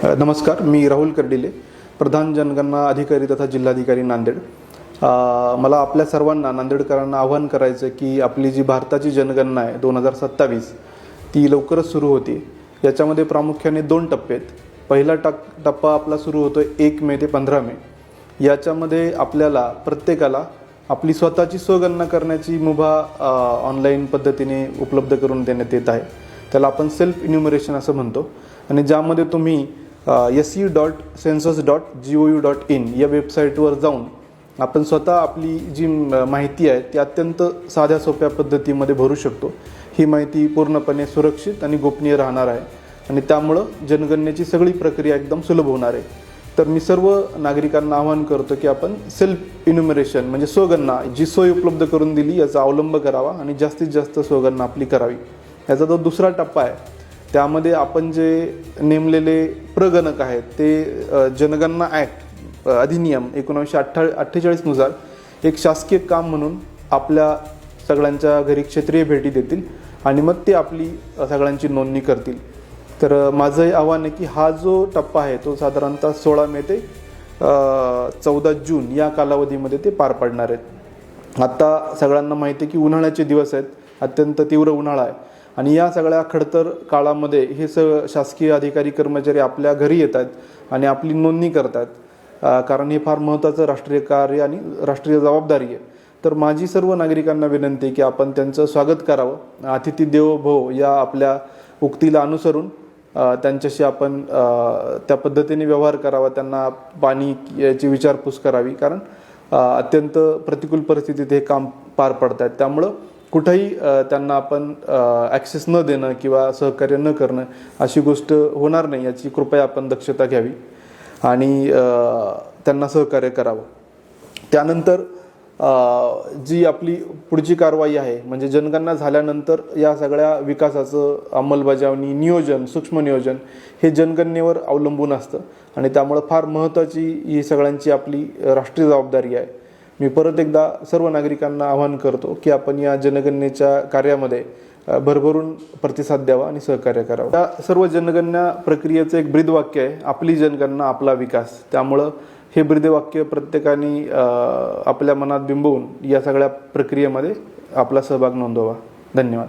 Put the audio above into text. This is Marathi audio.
नमस्कार, मी राहुल कर्डिले, प्रधान जनगणना अधिकारी तथा जिल्हाधिकारी नांदेड। मला आपल्या सर्वांना नांदेडकरांना आवाहन करायचं की आपली जी भारताची जनगणना आहे 2027 ती लवकरच सुरू होते। याच्यामध्ये प्रामुख्याने 2 टप्पे आहेत। पहिला टप्पा आपला सुरू होतोय 1 मे ते 15 मे। याच्यामध्ये आपल्याला प्रत्येकाला आपली स्वतःची स्वगणना करण्याची मुभा ऑनलाईन पद्धतीने उपलब्ध करून देण्यात येत आहे। त्याला आपण सेल्फ इन्युमरेशन असं म्हणतो आणि ज्यामध्ये तुम्ही se.census.gov.in या वेबसाईटवर जाऊन आपण स्वतः आपली जी माहिती आहे ती अत्यंत साध्या सोप्या पद्धतीमध्ये भरू शकतो। ही माहिती पूर्णपणे सुरक्षित आणि गोपनीय राहणार आहे आणि त्यामुळे जनगणनेची सगळी प्रक्रिया एकदम सुलभ होणार आहे। तर मी सर्व नागरिकांना आवाहन करतो की आपण सेल्फ इन्युमरेशन म्हणजे स्वगणना जी सोय उपलब्ध करून दिली याचा अवलंब करावा आणि जास्तीत जास्त स्वगणना आपली करावी। याचा जो दुसरा टप्पा आहे त्यामध्ये आपण जे नेमलेले प्रगणक आहेत ते जनगणना ॲक्ट अधिनियम 1948 नुसार एक शासकीय काम म्हणून आपल्या सगळ्यांच्या घरी क्षेत्रीय भेटी देतील आणि मग ते आपली सगळ्यांची नोंदणी करतील। तर माझं हे आव्हान आहे की हा जो टप्पा आहे तो साधारणतः 16 मे ते 14 जून या कालावधीमध्ये ते पार पाडणार आहेत। आता सगळ्यांना माहिती आहे की उन्हाळ्याचे दिवस आहेत, अत्यंत तीव्र उन्हाळा आहे आणि या सगळ्या खडतर काळामध्ये हे शासकीय अधिकारी कर्मचारी आपल्या घरी येतात आणि आपली नोंदणी करतात, कारण हे फार महत्त्वाचं राष्ट्रीय कार्य आणि राष्ट्रीय जबाबदारी आहे। तर माझी सर्व नागरिकांना विनंती आहे की आपण त्यांचं स्वागत करावं। अतिथी देवो भव या आपल्या उक्तीला अनुसरून त्यांच्याशी आपण त्या पद्धतीने व्यवहार करावा, त्यांना पाणी याची विचारपूस करावी, कारण अत्यंत प्रतिकूल परिस्थितीत हे काम पार पडतात। त्यामुळं कुठेही त्यांना आपण ॲक्सेस न देणं किंवा सहकार्य न करणं अशी गोष्ट होणार नाही याची कृपया आपण दक्षता घ्यावी आणि त्यांना सहकार्य करावं। त्यानंतर जी आपली पुढची कारवाई आहे म्हणजे जनगणना झाल्यानंतर या सगळ्या विकासाचं अंमलबजावणी, नियोजन, सूक्ष्म नियोजन हे जनगणनेवर अवलंबून असतं आणि त्यामुळे फार महत्त्वाची ही सगळ्यांची आपली राष्ट्रीय जबाबदारी आहे। मी परत एकदा सर्व नागरिकांना आवाहन करतो की आपण या जनगणनेच्या कार्यामध्ये भरभरून प्रतिसाद द्यावा आणि सहकार्य करावं। या सर्व जनगणना प्रक्रियेचं एक ब्रीदवाक्य आहे, आपली जनगणना आपला विकास। त्यामुळं हे ब्रीदवाक्य प्रत्येकाने आपल्या मनात बिंबवून या सगळ्या प्रक्रियेमध्ये आपला सहभाग नोंदवावा। धन्यवाद।